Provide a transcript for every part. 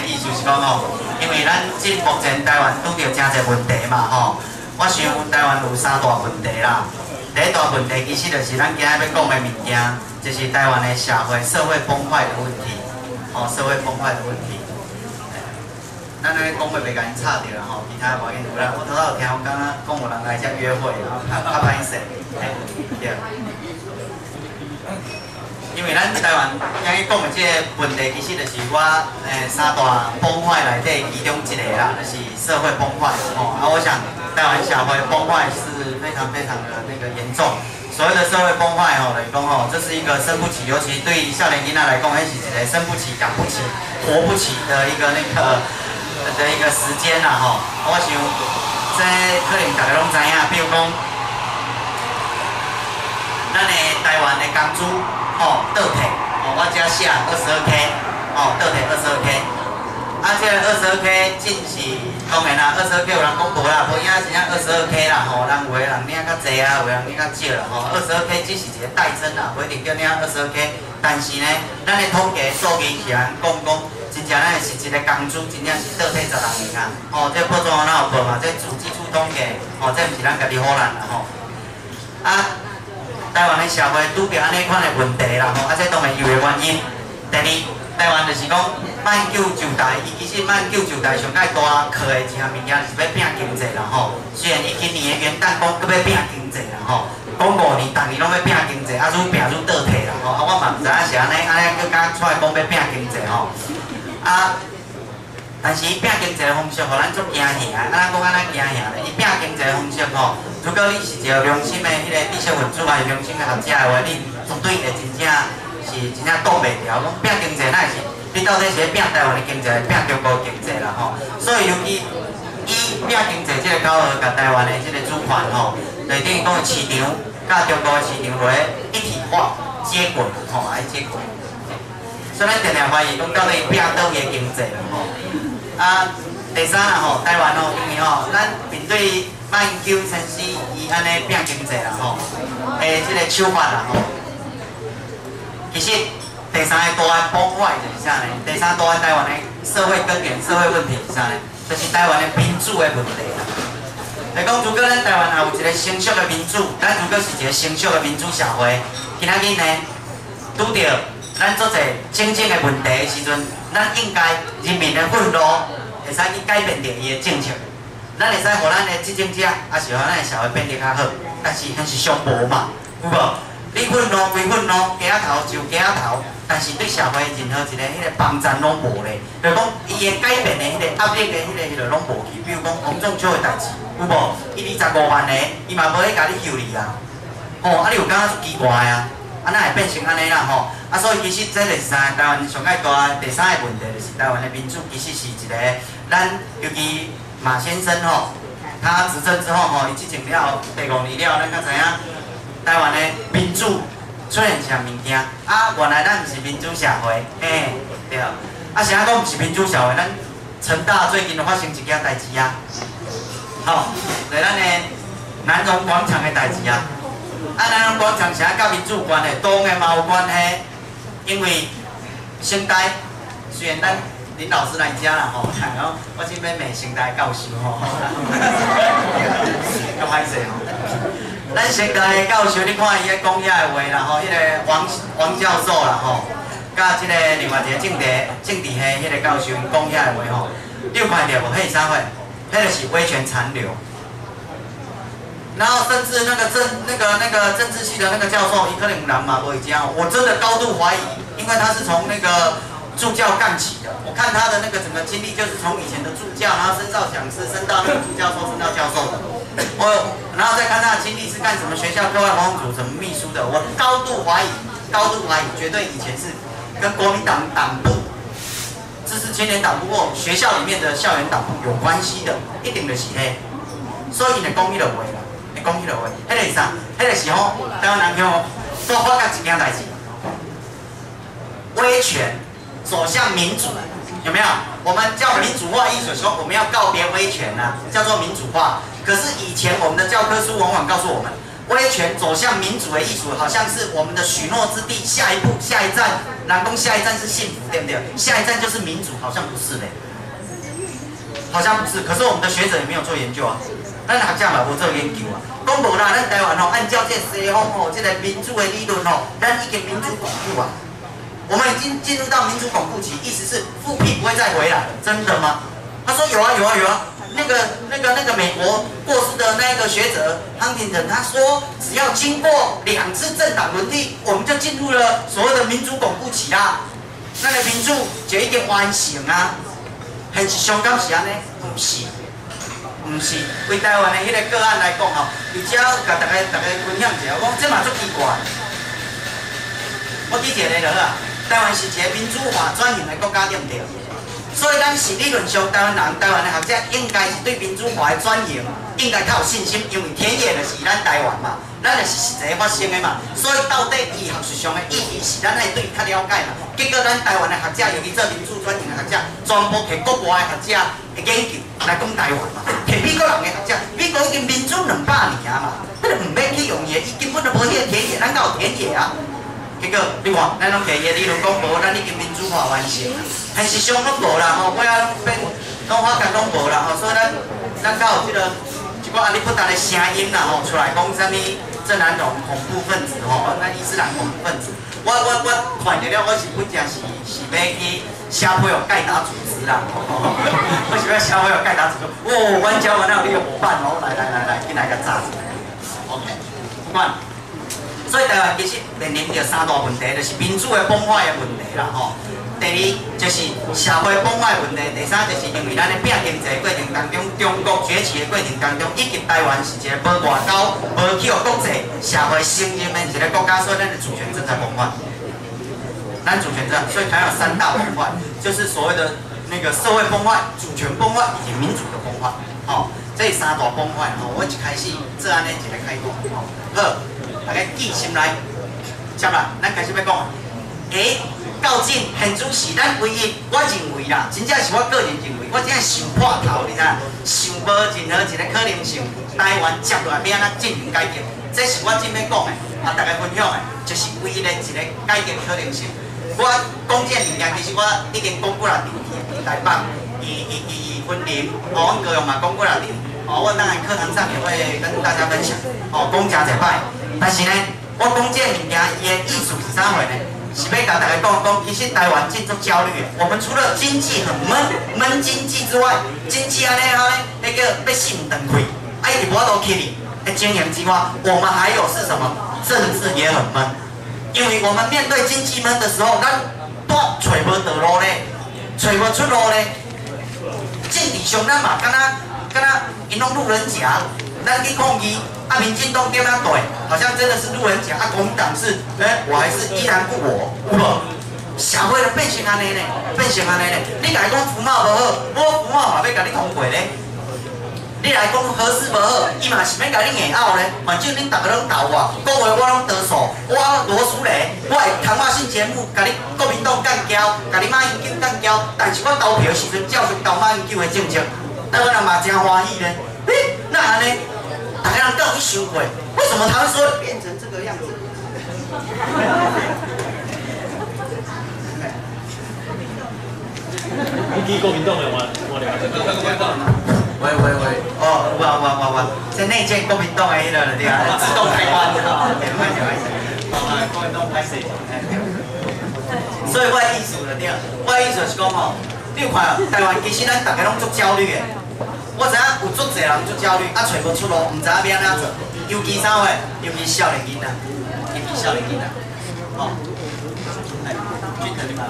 意思是讲吼，因为咱即目前台湾拄着真侪问题嘛吼，我想台湾有三大问题啦。第一大问题其实就是咱今日要讲的物件，就是台湾的社会崩坏的问题，吼，社会崩坏的问题。咱安尼讲话袂甲因吵着啦吼，其他无要紧。有啦，我头有听我刚刚讲有人来遮约会，然后较歹势，对。因为咱台湾今日讲的这个问题，其实就是我三大崩坏内底其中一个啦，就是社会崩坏吼。啊，我想台湾社会崩坏是非常非常的那个严重。所谓的社会崩坏吼，就是讲吼，这是一个生不起，尤其对少年囡仔来讲，迄是一个生不起、养不起、活不起的一个时间啦吼。我想这可能大家拢知影，比如讲，咱的台湾的工资。哦，倒退，我遮写22K，倒退22K，这个22K真是当然啦，22K 有人讲无啦，无影真正22K啦，人有的人领较济啊，有的人领较少啦，22K 只是一个代称啦，不一定叫领22K，但是呢，咱的统计数据是安讲，真正咱是一个工资，真正是倒退10人尔啊，这报纸哪有报嘛？这自基础统计，这毋是咱家己唬人啦台湾的社会拄着安尼款的问题啦，这当然有的原因。第二，台湾就是讲慢9就代，其实慢9就代上介大靠的一项物件是要拼经济啦虽然伊今年的元旦讲搁要拼经济啦讲5年，逐年拢要拼经济，愈拼愈倒退啦我嘛毋知影是安尼搁敢出来讲要拼经济但是伊拼经济的方式，互咱足惊吓咱讲安尼惊吓咧，伊拼经济的方式如果你是一个良心的迄个知识分子啊，良心的学者的话，你绝对会真正挡袂牢。讲拼经济，那是你到底是拼台湾的经济，拼中国经济啦所以尤其以拼经济这个口号，甲台湾的这个主权就等于讲市场甲中国的市场落一体化接轨爱接轨。所以咱定定怀疑讲到底拼倒个经济啦第三啦台湾因为咱面对慢9城市伊安尼拼经济啦即个手法啦其实第三个大的崩坏就是啥呢？第三大的台湾的社会根源、社会问题是啥呢？就是台湾的民主的问题啦。就讲如果咱台湾也有一个成熟的民主，咱如果是一个成熟的民主社会，今仔日呢拄着咱做者真正的问题的时阵，咱应该人民的愤怒会使去改变着伊的政策。咱会使互咱的执政者，也是互咱的社会变得较好，但是迄是相无嘛，有无？你愤怒归愤怒，夹头就夹头，但是对社会任何一个迄个帮助拢无咧。就讲伊的改变的迄个压力的迄个拢无去，比如讲洪仲秋的代志，有无？伊25万个，伊嘛无咧甲你休你啊。你有感觉足奇怪啊？哪会变成安尼啦所以其实这就是台湾上界大第三个问题，就是台湾的民主其实是一个咱尤其。马先生他执政之后伊执政了第5年了，咱才知影台湾的民主出现啥物件原来咱毋是民主社会，对啥讲毋是民主社会？咱成大最近就发生一件代志就是咱的南荣广场的代志南荣广场啥甲民主有关系？当然嘛有关系，因为现代虽然咱。林老师来遮啦然后我这边美成大教授较歹势咱成大的教授，你看伊咧讲遐个话啦迄个王教授啦甲即个另外一个政治系迄个教授讲遐个话你有看到无？迄是啥货？迄就是威权残留。然后甚至那个政治系的那个教授，伊可能有人嘛无会知我真的高度怀疑，因为他是从那个。助教干起的，我看他的那个整个经历，就是从以前的助教，然后升到讲师，升到那个助教授，升到教授的。然后再看他的经历是干什么学校课外活动组什么秘书的，我高度怀疑，绝对以前是跟国民党党部、支持青年党部或学校里面的校园党部有关系的，一定就是黑。所以你讲迄个话啦，迄个话，迄个是啥？迄个是台湾人乡多发觉一件代志，威权。走向民主，有没有？我们叫民主化，意思说我们要告别威权叫做民主化。可是以前我们的教科书往往告诉我们，威权走向民主的艺术，好像是我们的许诺之地，下一步、下一站，南宫下一站是幸福，对不对？下一站就是民主，好像不是嘞，好像不是。可是我们的学者也没有做研究啊，咱学者嘛无做研究啊，讲无啦，咱台湾吼，按照这西方吼，这个民主的理论吼，咱已经民主巩固啊，我们已经进入到民主巩固期，意思是复辟不会再回来了，真的吗？他说有啊有啊有啊。那个美国过世的那个学者康廷顿，他说只要经过2次政党轮替，我们就进入了所谓的民主巩固期啦。那个民主就已经完成啊，现实上敢是安尼？不是，不是。为台湾的迄个个案来讲吼，伊只要甲大家分享一下，我讲这嘛足奇怪。我举一个例就好啊，台湾是一个民主化转型的国家，对不对？所以，咱是理论上，台湾的学者应该是对民主化的转型应该较有信心，因为田野就是咱台湾嘛，咱就是实际发生的嘛。所以，到底医学术上的意义是咱爱对较了解嘛。结果，咱台湾的学者，尤其做民主转型的学者，全部摕国外的学者的研究来讲台湾嘛，摕美国人的学者，美国已经民主200年啊嘛，咱就唔免去用伊，伊根本就无迄个田野，咱敢有田野啊？结果你看，咱拢摕伊的理论讲无，咱已经民主化完成。现实上拢无啦吼，尾仔拢变，拢发觉拢无啦吼，所以咱较有即个一寡阿里不达的声音啦吼，出来讲啥物郑南榕恐怖分子吼，那伊斯兰恐怖分子。我看着了，我是本正是要去社会有盖达组织啦，我是要社会有盖达组织。哦，阮交完了你个伙伴哦，来，进来个炸起来。OK， 不管。所以台湾其实面临着3大问题，就是民主的崩坏的问题啦吼。第二就是社会崩坏的问题，第三就是因为咱的拼经济过程当中，中国崛起的过程当中，以及台湾是一个无外交、无去国际社会信任的一个国家，所以咱的主权正在崩坏。咱主权正，所以台湾有3大崩坏，就是所谓的那个社会崩坏、主权崩坏以及民主的崩坏。吼，这3大崩坏吼，我一开始做安尼一个开头吼，好。大家记心来，接啦，咱开始要讲。到今现主是咱唯一，我认为啦，真正是我个人认为，我真正想破头，你知影？想无任何一个可能性，台湾接落来要安怎进行改革？这是我真要讲的，大家分享的，就是唯一的一个改革可能性。我讲这物件，其实我已经讲过啦，伫台北，伊分林，阮高雄嘛讲过啦，我当然课堂上也会跟大家分享，讲真侪摆。但是呢，我讲这物件，伊的意思是啥货呢？是要甲大家讲，其实台湾真足焦虑的。我们除了经济很闷经济之外，经济安尼那个要死唔断开，一直无法度起哩的经营之外，我们还有是什么？政治也很闷，因为我们面对经济闷的时候，咱找无道路咧，找无出路咧。政治上咱嘛，敢若因拢路人甲。咱去抗议，民进党跟他对，好像真的是路人甲，国民党是，我还是依然故我，有无？社会的变成安尼呢，变成安尼呢。你来讲服贸无好，我服贸嘛要甲你通过咧。你来讲核事无好，伊嘛是要甲你硬拗咧。反正恁逐个拢斗我，讲话我拢得手，我罗淑蕾，我会谈话性节目，甲你国民党干交，甲你马英九干交，但是我投票时阵照顺投马英九的政策，台湾人嘛真欢喜咧。那安尼？大家人都有去想过，为什么他会说变成这个样子？你记国民党的我了解。喂，我，是内建国民党的迄个对啊，自动开关的啊，国民党拍摄。所以我的意思了对，我的意思是讲吼，你有看台湾其实咱大家拢足焦虑的。我知影有足侪人足焦虑，找无出路，唔知影要安怎做。尤其啥货？尤其少年囡仔，吼，君腾你嘛。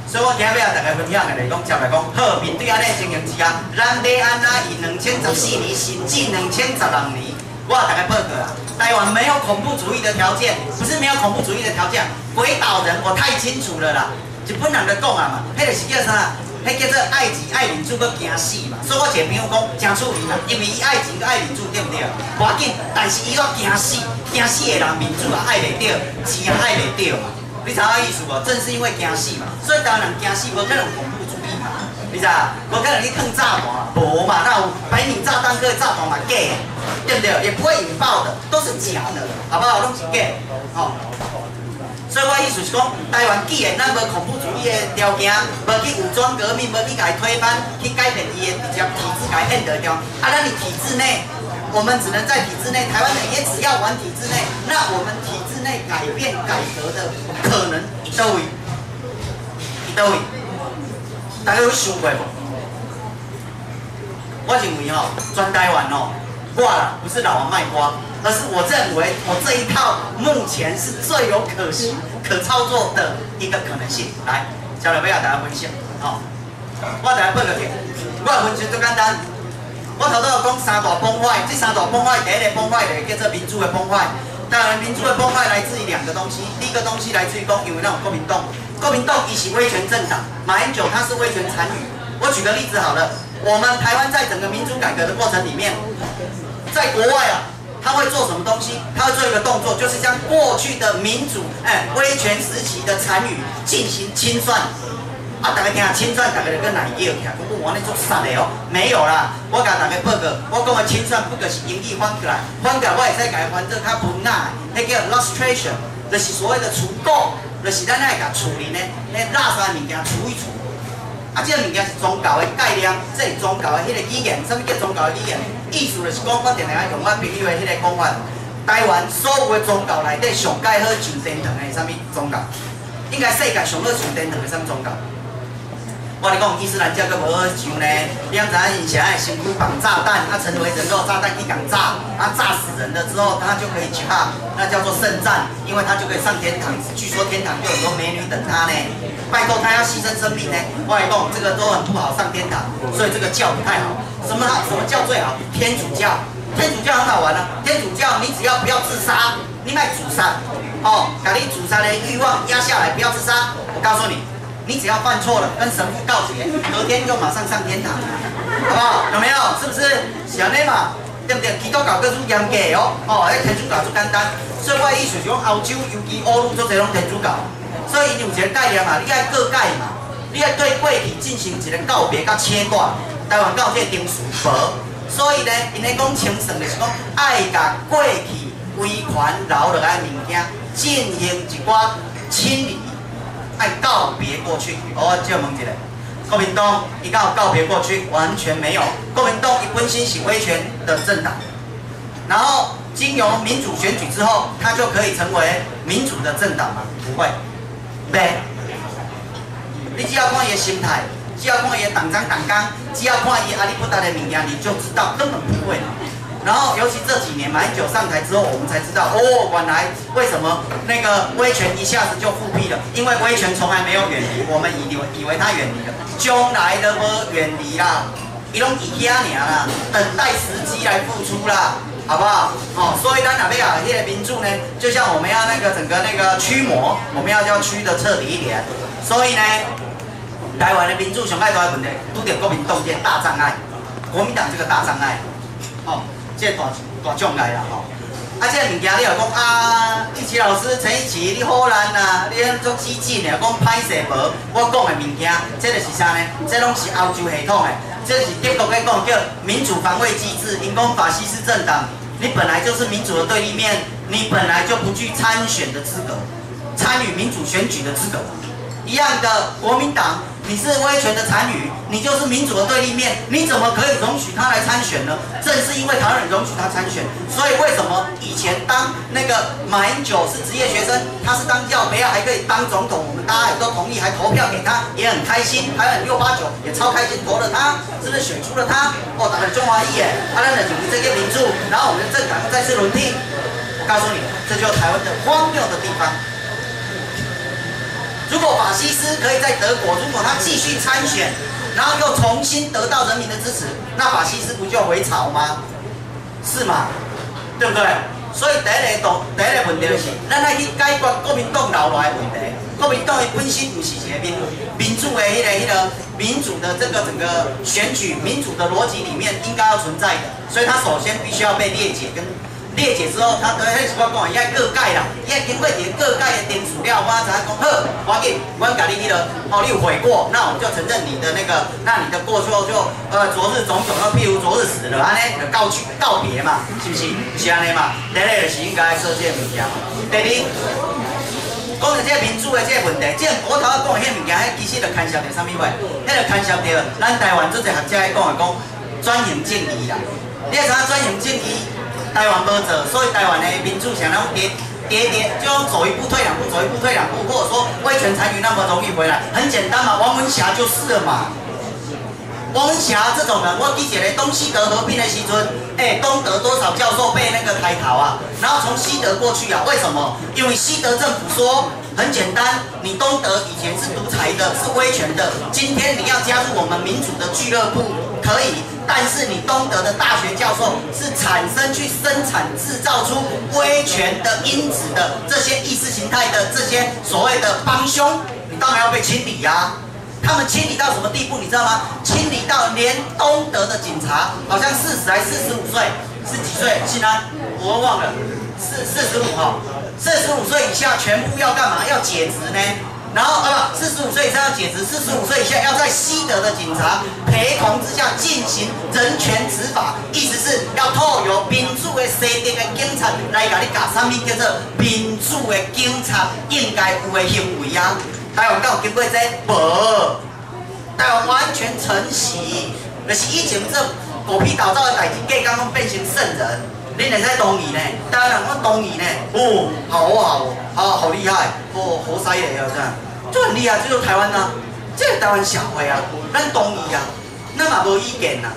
所以我今日要大家分享的来讲，接来讲，好，面对安尼情形之下，咱要安怎以2014年甚至2012年，我大家报告啦，台湾没有恐怖主义的条件，不是没有恐怖主义的条件，鬼岛人我太清楚了啦，日本人就讲啊嘛，迄个是叫啥？迄叫做爱钱爱民主，搁惊死嘛。所以我一个朋友讲真趣味啦，因为伊爱钱搁爱民主，对不对？无要紧，但是伊搁惊死的人，民主也爱袂到，钱也爱袂到嘛。你知影意思无？正是因为惊死嘛，所以当然惊死，无可能恐怖主义嘛。你知影？无可能去放炸弹，无嘛，那有白米炸弹搁炸弹嘛假，对不对不对？也不会引爆的，都是假的，好不好？拢是假，哦。所以我意思是讲，台湾既然咱无恐怖主义的条件，无去武装革命，无去甲伊推翻，去改变伊的直接体制改变得掉，咱你体制内，我们只能在体制内，台湾人也只要玩体制内，那我们体制内改变改革的可能一到位，大家有想过无？我认为全台湾我啦，不是老王卖瓜。而是我认为我这一套目前是最有可行、可操作的一个可能性。来，交流要大家分享。我大家报个题，我的分析最简单。我头都有讲三大崩坏，这三大崩坏，第一个崩坏就叫做民主的崩坏。当然，民主的崩坏来自于两个东西，第一个东西来自于讲，因为那种国民党，国民党以是威权政党，马英九他是威权残余。我举个例子好了，我们台湾在整个民主改革的过程里面，在国外他会做什么东西？他会做一个动作，就是将过去的民主、威权时期的残余进行清算。大家听清算，大家就跟哪一个起来？不过我那做啥的没有啦，我甲大家报告，我讲的清算不过是英语翻过来，翻过来我会使甲伊翻做较文雅，迄叫 lustration， 就是所谓的除垢，就是咱爱甲处理呢，迄垃圾物件除一除。这个物件是宗教的概念，这是宗教的迄个语言，什么叫宗教的语言？意思就是讲，我定定爱用我朋友的迄个讲法，台湾所有的宗教内底上介好上天堂的什么宗教？应该世界上好上天堂的什么宗教？我跟你讲，伊斯兰教阁无好上呢。你知影以前爱身躯绑炸弹，成为人肉炸弹去敢炸，炸死人了之后，他就可以去那叫做圣战，因为他就可以上天堂。据说天堂就有很多美女等他呢。拜托，他要牺牲生命呢。我跟你讲，这个都很不好上天堂，所以这个教不太好。什么教最好？天主教。天主教很好玩天主教你只要不要自杀，你卖自杀把你自杀的欲望压下来，不要自杀。我告诉你。你只要犯错了，跟神父告解，隔天就马上上天堂，好不好？有没有？是不是？是安尼嘛，对不对？基督教更严格迄天主教最简单。所以我的意思是讲，欧洲尤其欧陆做这种天主教，所以有一个概念你爱各界嘛，你爱对过去进行一个告别甲切断。台湾到这定数无，所以呢，因咧讲清算就是讲爱甲过去威权留落来的物件进行一寡清理。爱告别过去，我借问一下，国民党伊敢有告别过去？完全没有。国民党伊本身是威权的政党，然后经由民主选举之后，它就可以成为民主的政党吗？不会，对。你只要看伊的心态，只要看伊的党章党纲，只要看伊阿里不达的物件，你就知道根本不会。然后，尤其这几年马英九上台之后，我们才知道原来为什么那个威权一下子就复辟了，因为威权从来没有远离，我们以为他远离了，将来都无远离啦，伊拢伫遐尔啦，等待时机来付出啦，好不好？所以咱若要迄个民主呢，就像我们要那个整个那个驱魔，我们要驱得彻底一点。所以呢，台湾的民主上爱大的问题，拄着国民党这大障碍，国民党这个大障碍，这大障碍啦这个物件你又讲一齐老师、陈一奇，你好难呐，你做激进的，讲歹势无。我讲的物件，这就是啥呢？这拢是欧洲系统的，这是德国在讲叫民主防卫机制。因讲法西斯政党，你本来就是民主的对立面，你本来就不具参选的资格，参与民主选举的资格。一样的，国民党。你是威权的残余，你就是民主的对立面，你怎么可以容许他来参选呢？正是因为台湾人容许他参选，所以为什么以前当那个马英九是职业学生，他是当教培还可以当总统，我们大家也都同意，还投票给他，也很开心，台湾689也超开心，投了他，是不是选出了他？打了中华裔耶，咱的就是这个民主，然后我们的政党再次轮替。我告诉你，这就是台湾的荒谬的地方。如果法西斯可以在德国，如果他继续参选，然后又重新得到人民的支持，那法西斯不就回潮吗？是吗？对不对？所以第一个问题就是，咱要去解决国民党留来的问题。国民党本身就是一个民主的民主的这个整个选举民主的逻辑里面应该要存在的，所以它首先必须要被列解跟裂解之后，他迄是我讲，伊爱各界啦，伊爱经过一个各界的点数了，我才讲好，我紧，我甲你迄个，哦，你有悔过，那我们就承认你的那个，那你的过错就昨日种种，譬如昨日死了，安尼就告别嘛，是不是？是安尼嘛？第一就是应该做这个物件，第二。讲到这个民主的这个问题，这个我头仔讲的迄物件，迄其实就牵涉到啥物货？迄就牵涉到咱台湾做一学者讲的讲转型正义啦。你会知影转型正义台湾无做，所以台湾的民主像那种就走一步退两步，走一步退两步，或者说威权残余那么容易回来，很简单嘛，王文霞就是了嘛。王文霞这种人，我记起来东西德合并的时阵，东德多少教授被那个开逃啊，然后从西德过去啊，为什么？因为西德政府说很简单，你东德以前是独裁的，是威权的，今天你要加入我们民主的俱乐部，可以，但是你东德的大学教授是产生去生产制造出威权的因子的这些意识形态的这些所谓的帮凶，你当然要被清理呀。他们清理到什么地步，你知道吗？清理到连东德的警察，好像40还45岁，是几岁？新安，我忘了，45哈，45岁以下全部要干嘛？要解职呢？然后45岁以上要解职，45岁以下要在西德的警察陪同之下进行人权执法，意思是要透由民主的西德的警察来给你教什么叫做民主的警察应该有的行为啊。台湾敢有经过这？无，台湾完全承袭，就是以前这狗屁倒灶的代志，假讲变成圣人。恁会使同意呢？台湾人我同意呢。哦，好厉害，好犀利啊！这样就很厉害，这就是台湾啊，这是台湾社会啊，咱同意啊，咱嘛无意见呐，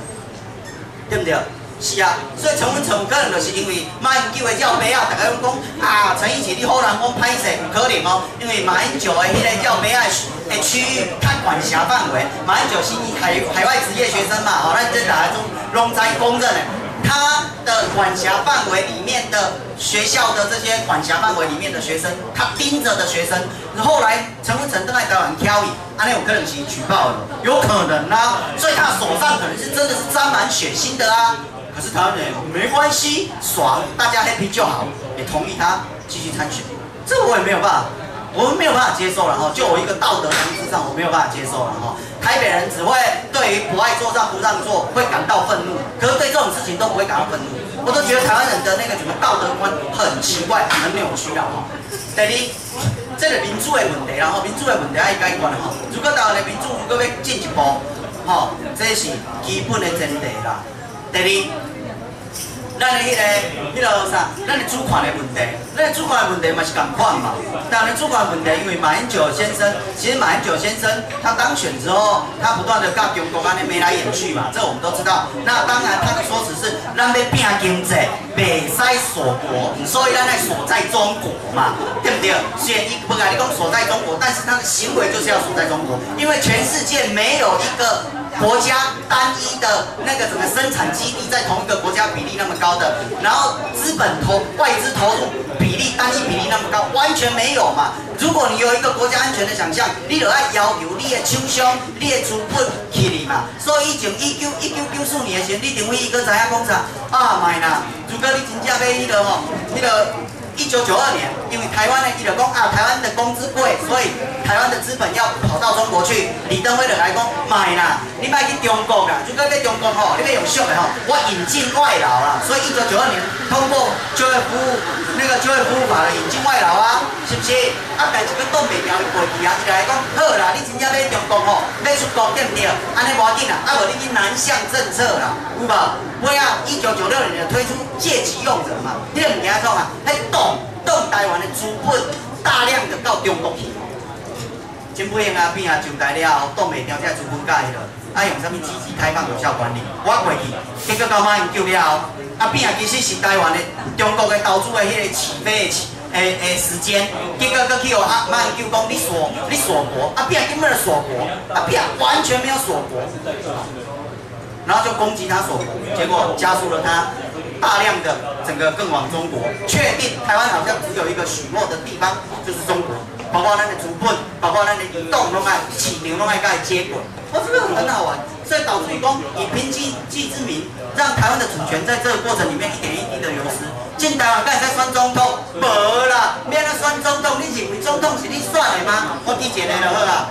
对不对？是啊，所以陈文成有可能就是因为马英九的照片啊，大家拢讲啊，陈奕迅你好人讲歹势，有可能哦，因为马英九的迄个照片的区域，它管辖范围，马英九是海外职业学生嘛，哦，咱这大家拢知公认的，他的管辖范围里面的学校的这些管辖范围里面的学生，他盯着的学生，后来陈文成登来台湾挑伊，安尼有可能是举报的，有可能啊，所以他手上可能是真的是沾满血腥的啊。可是台湾人没关系，爽，大家 happy 就好，也同意他继续参选，这我也没有办法，我们没有办法接受了哈。就我一个道德层次上，我没有办法接受了哈。台北人只会对于不爱做让不让座会感到愤怒，可是对这种事情都不会感到愤怒。我都觉得台湾人的那个什么道德观很奇怪，很扭曲了哈。第二，这个民主的问题，然后民主的问题要解决了哈。如果台湾的民主如果要进一步，哈，这是基本的前提啦。第二，咱的迄个啥，咱的主权的问题，咱的主权的问题嘛是同款嘛。当然，主权的问题，因为马英九先生，其实马英九先生他当选之后，他不断的跟中国安尼眉来眼去嘛，这我们都知道。那当然，他的说辞是，咱要拼经济，袂使锁国，所以咱来锁在中国嘛，对不对？虽然伊不敢你讲锁在中国，但是他的行为就是要锁在中国，因为全世界没有一个国家单一的那个整个生产基地在同一个国家比例那么高的，然后外资投入比例单一比例那么高，完全没有嘛。如果你有一个国家安全的想象，你就要要求你的厂商、你的资本起嚟嘛。所以以前1994年的时候，李登辉伊个知影讲啥啊？卖啦！如果你真正要迄个吼，迄个。1992年，因为台湾的伊就讲啊，台湾的工资贵，所以台湾的资本要跑到中国去。李登辉就来讲，买啦，你莫去中国啦，如果要中国吼，你要用俗的吼，我引进外劳啦。所以1992年通过就业服务法的引进外劳啊，是不是？啊，但是佮挡袂牢伊过去啊，伊就来讲，好啦，你真正要中国吼，要出国对不对？安尼无要紧啦，啊无你去南向政策啦，有无？尾啊，1996年就推出借机用人嘛，迄个物件创啊，迄动台湾的资本大量的到中国去，真不幸啊，变啊上台了，挡袂牢这资本家去了，啊用啥物积极开放有效管理，我过去，结果到马英九了后，啊变啊其实是台湾的中国的投资的迄个起飞的时间，结果佮去哦马英九讲你锁国，啊变根本就锁国，啊变完全没有锁国。然后就攻击他锁国，结果加速了他大量的整个更往中国，确定台湾好像只有一个许诺的地方，就是中国，包括咱的资本，包括咱的移动拢爱市场拢爱甲伊接轨，这个很好玩。所以导致于讲以凭经济之名，让台湾的主权在这个过程里面一点一滴的流失。进台湾敢会使选总统？无啦，免得选总统，你认为总统是你选的吗？我记一个就好啦。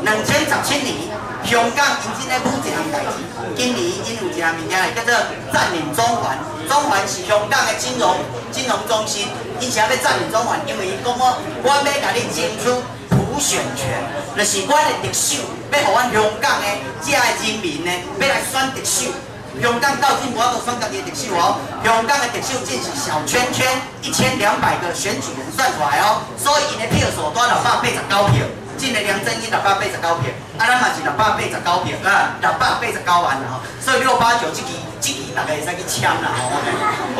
2017年，香港因真咧舞一项代志，今年因有一项物件叫做占领中环。中环是香港的金融中心，因是要占领中环，因为伊讲我要甲你争取普选权，就是阮的特首要互阮香港的这个人民呢，要来选特首。香港到今无法度选家己的特首哦，香港的特首只是小圈圈1200个选举人算出来哦，所以因的票数多689票，进的梁振英689票，啊咱嘛是689票啊，689万啦吼，所以689这期大家会使去签啦吼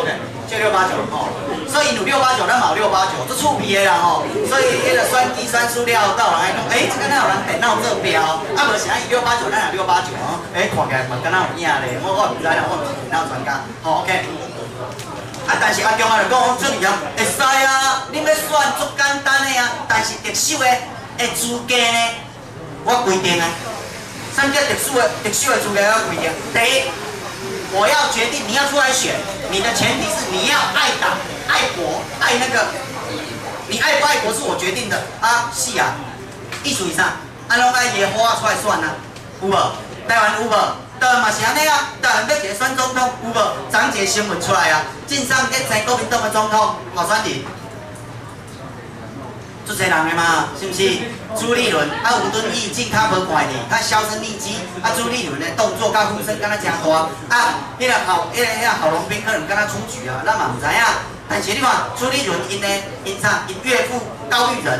，OK， 就689吼，所以有689，咱嘛有689，这趣味的啦吼，所以迄个选举选输了，到人来讲，这敢若有人电脑做标，啊无是咱以689，咱也689哦，看起来嘛敢若有影咧，我唔知啦，我唔是电脑专家，吼 OK。啊，但是阿强啊就讲，这里啊会使啊，你要选足简单的啊，但是特首的资格呢，我规定啊，什么叫特首的资格我规定？第一，我要决定你要出来选，你的前提是你要爱党、爱国、爱那个，你爱不爱国是我决定的啊，是啊，意思是啥？啊，拢爱伊的好出来选啊，有无？台湾有无？台湾嘛是安尼啊，台湾要一个选总统，有无？昨一个新闻出来啊，晋上在选国民党的总统候选人，足侪人的嘛，是不是？朱立伦啊，吴敦义进卡无怪哩，他销声匿迹。啊，朱立伦的动作甲呼声敢若真大啊！迄个郝龙斌可能敢若出局啊，咱嘛唔知影。但是你看朱立伦因岳父高育仁，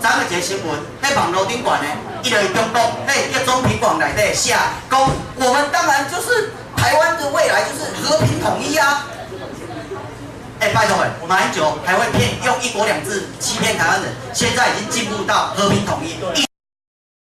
昨个一个新闻，喺网络顶管呢，伊就中国喺一中苹果内底写讲，我们当然就是台湾的未来就是和平统一啊。拜托马英九还会用1国2制欺骗台湾人，现在已经进步到和平统一。